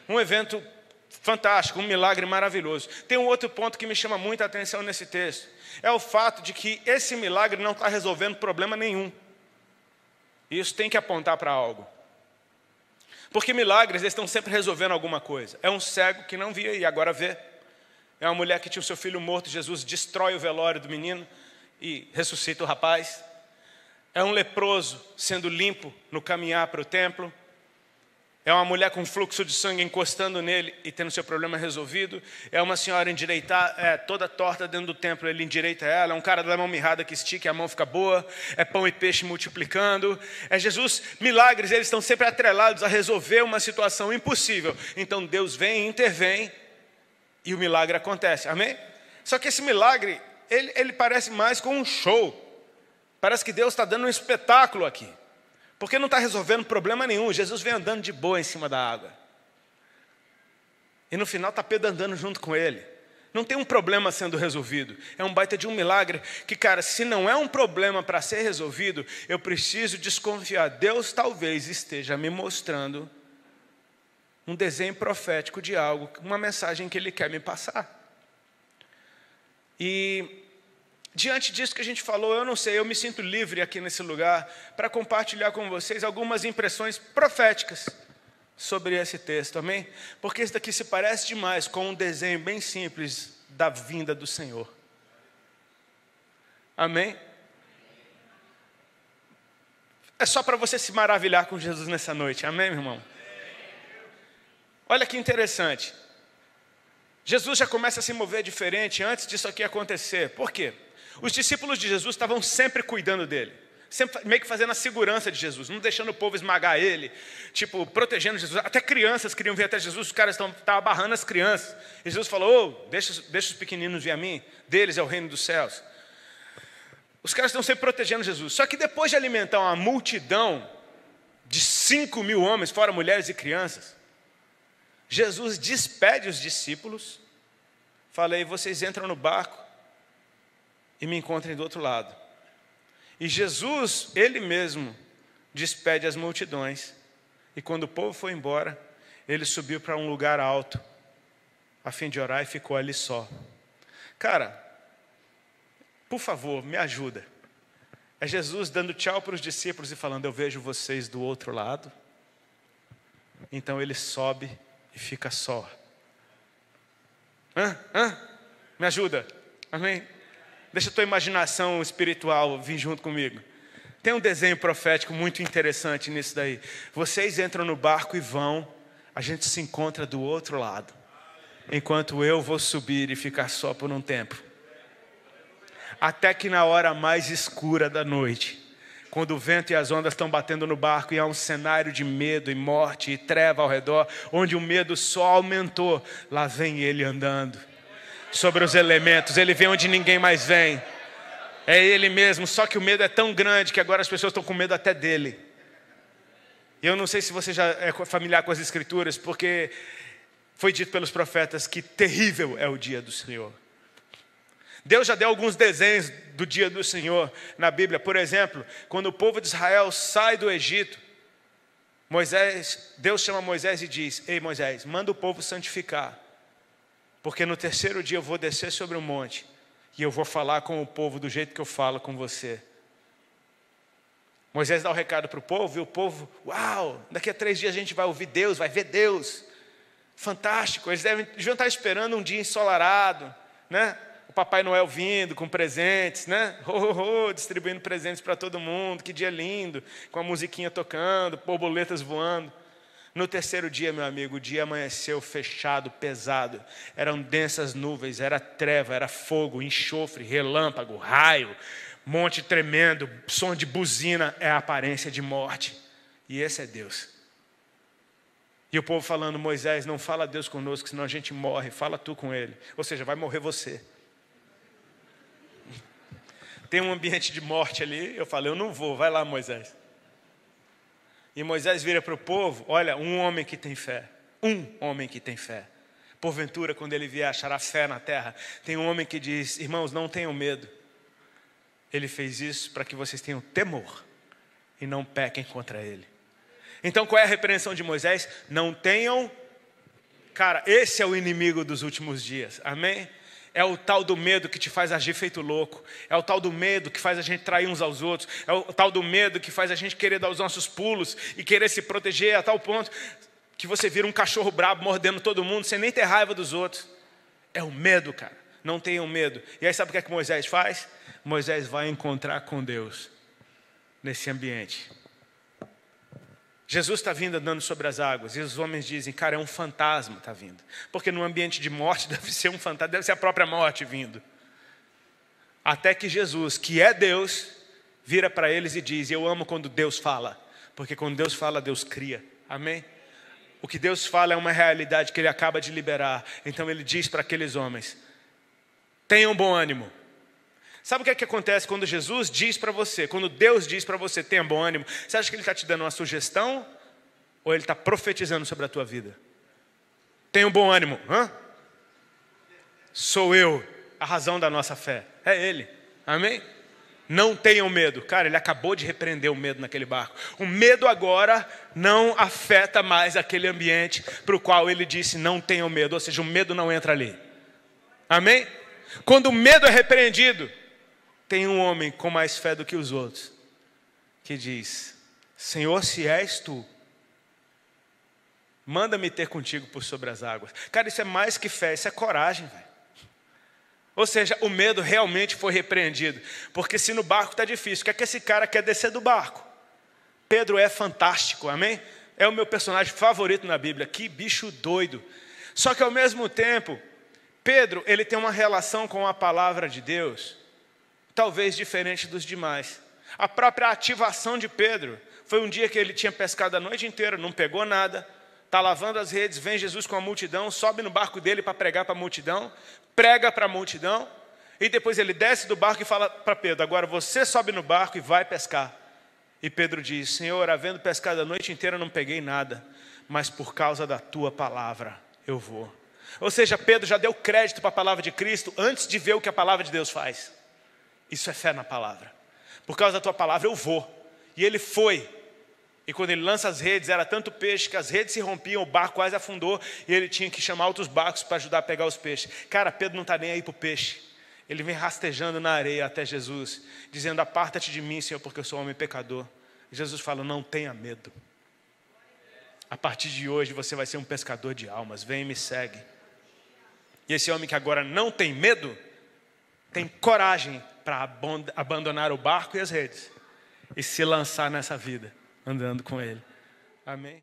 Um evento fantástico, um milagre maravilhoso. Tem um outro ponto que me chama muita atenção nesse texto. É o fato de que esse milagre não está resolvendo problema nenhum. Isso tem que apontar para algo. Porque milagres, eles estão sempre resolvendo alguma coisa. É um cego que não via e agora vê. É uma mulher que tinha o seu filho morto, Jesus destrói o velório do menino e ressuscita o rapaz. É um leproso sendo limpo no caminhar para o templo. É uma mulher com fluxo de sangue encostando nele e tendo seu problema resolvido. É uma senhora toda torta dentro do templo, ele endireita ela. É um cara da mão mirrada que estica e a mão fica boa. É pão e peixe multiplicando. É Jesus. Milagres, eles estão sempre atrelados a resolver uma situação impossível. Então Deus vem, intervém e o milagre acontece. Amém? Só que esse milagre, ele parece mais com um show. Parece que Deus está dando um espetáculo aqui. Porque não está resolvendo problema nenhum. Jesus vem andando de boa em cima da água. E no final está Pedro andando junto com ele. Não tem um problema sendo resolvido. É um baita de um milagre que, cara, se não é um problema para ser resolvido, eu preciso desconfiar. Deus talvez esteja me mostrando um desenho profético de algo, uma mensagem que Ele quer me passar. E diante disso que a gente falou, eu não sei, eu me sinto livre aqui nesse lugar para compartilhar com vocês algumas impressões proféticas sobre esse texto, amém? Porque isso daqui se parece demais com um desenho bem simples da vinda do Senhor. Amém? É só para você se maravilhar com Jesus nessa noite, amém, meu irmão? Olha que interessante. Jesus já começa a se mover diferente antes disso aqui acontecer. Por quê? Os discípulos de Jesus estavam sempre cuidando dele, sempre meio que fazendo a segurança de Jesus, não deixando o povo esmagar ele, tipo, protegendo Jesus. Até crianças queriam vir até Jesus, os caras estavam barrando as crianças. E Jesus falou, deixa os pequeninos vir a mim, deles é o reino dos céus. Os caras estão sempre protegendo Jesus. Só que depois de alimentar uma multidão de 5.000 homens, fora mulheres e crianças, Jesus despede os discípulos, fala aí, vocês entram no barco e me encontrem do outro lado. E Jesus, Ele mesmo, despede as multidões. E quando o povo foi embora, Ele subiu para um lugar alto, a fim de orar, e ficou ali só. Cara, por favor, me ajuda. É Jesus dando tchau para os discípulos e falando, eu vejo vocês do outro lado. Então Ele sobe e fica só. Me ajuda, amém? Deixa a tua imaginação espiritual vir junto comigo. Tem um desenho profético muito interessante nisso daí. Vocês entram no barco e vão, a gente se encontra do outro lado, enquanto eu vou subir e ficar só por um tempo. Até que na hora mais escura da noite, quando o vento e as ondas estão batendo no barco e há um cenário de medo e morte e treva ao redor, onde o medo só aumentou, lá vem Ele andando sobre os elementos. Ele vem onde ninguém mais vem. É Ele mesmo, só que o medo é tão grande que agora as pessoas estão com medo até dele. E eu não sei se você já é familiar com as Escrituras, porque foi dito pelos profetas que terrível é o dia do Senhor. Deus já deu alguns desenhos do dia do Senhor na Bíblia. Por exemplo, quando o povo de Israel sai do Egito, Deus chama Moisés e diz, ei Moisés, manda o povo santificar, porque no terceiro dia eu vou descer sobre o monte e eu vou falar com o povo do jeito que eu falo com você. Moisés dá o recado para o povo e o povo, uau, daqui a 3 dias a gente vai ouvir Deus, vai ver Deus. Fantástico, eles deviam estar esperando um dia ensolarado, né? O Papai Noel vindo com presentes, né? Distribuindo presentes para todo mundo, que dia lindo, com a musiquinha tocando, borboletas voando. No terceiro dia, meu amigo, o dia amanheceu fechado, pesado. Eram densas nuvens, era treva, era fogo, enxofre, relâmpago, raio, monte tremendo, som de buzina, é a aparência de morte. E esse é Deus. E o povo falando, Moisés, não fala Deus conosco, senão a gente morre, fala tu com ele. Ou seja, vai morrer você. Tem um ambiente de morte ali, eu falei, eu não vou, vai lá Moisés. E Moisés vira para o povo, olha, um homem que tem fé. Porventura, quando ele vier, achará fé na terra. Tem um homem que diz, irmãos, não tenham medo. Ele fez isso para que vocês tenham temor e não pequem contra ele. Então qual é a repreensão de Moisés? Não tenham Cara, esse é o inimigo dos últimos dias, amém? É o tal do medo que te faz agir feito louco. É o tal do medo que faz a gente trair uns aos outros. É o tal do medo que faz a gente querer dar os nossos pulos e querer se proteger a tal ponto que você vira um cachorro brabo mordendo todo mundo sem nem ter raiva dos outros. É o medo, cara. Não tenham medo. E aí sabe o que é que Moisés faz? Moisés vai encontrar com Deus nesse ambiente. Jesus está vindo andando sobre as águas e os homens dizem, cara, é um fantasma está vindo. Porque no ambiente de morte deve ser um fantasma, deve ser a própria morte vindo. Até que Jesus, que é Deus, vira para eles e diz, eu amo quando Deus fala. Porque quando Deus fala, Deus cria. Amém? O que Deus fala é uma realidade que Ele acaba de liberar. Então Ele diz para aqueles homens, tenham bom ânimo. Sabe o que é que acontece quando Jesus diz para você, quando Deus diz para você, tenha bom ânimo? Você acha que Ele está te dando uma sugestão ou Ele está profetizando sobre a tua vida? Tenha um bom ânimo. Hã? Sou eu, a razão da nossa fé. É Ele. Amém? Não tenham medo. Cara, Ele acabou de repreender o medo naquele barco. O medo agora não afeta mais aquele ambiente para o qual Ele disse, não tenham medo. Ou seja, o medo não entra ali. Amém? Quando o medo é repreendido, tem um homem com mais fé do que os outros, que diz, Senhor, se és tu, manda-me ter contigo por sobre as águas. Cara, isso é mais que fé, isso é coragem, velho. Ou seja, o medo realmente foi repreendido. Porque se no barco está difícil, o que é que esse cara quer descer do barco? Pedro é fantástico, amém? É o meu personagem favorito na Bíblia, que bicho doido. Só que ao mesmo tempo, Pedro, ele tem uma relação com a palavra de Deus, talvez diferente dos demais. A própria ativação de Pedro foi um dia que ele tinha pescado a noite inteira, não pegou nada, está lavando as redes, vem Jesus com a multidão, sobe no barco dele para pregar para a multidão, prega para a multidão, e depois ele desce do barco e fala para Pedro, agora você sobe no barco e vai pescar. E Pedro diz, Senhor, havendo pescado a noite inteira não peguei nada, mas por causa da tua palavra eu vou. Ou seja, Pedro já deu crédito para a palavra de Cristo antes de ver o que a palavra de Deus faz. Isso é fé na palavra. Por causa da tua palavra eu vou. E ele foi. E quando ele lança as redes, era tanto peixe que as redes se rompiam, o barco quase afundou. E ele tinha que chamar outros barcos para ajudar a pegar os peixes. Cara, Pedro não está nem aí para o peixe. Ele vem rastejando na areia até Jesus, dizendo, aparta-te de mim, Senhor, porque eu sou homem pecador. E Jesus fala, não tenha medo. A partir de hoje você vai ser um pescador de almas. Vem e me segue. E esse homem que agora não tem medo, tem coragem para abandonar o barco e as redes e se lançar nessa vida, andando com Ele. Amém?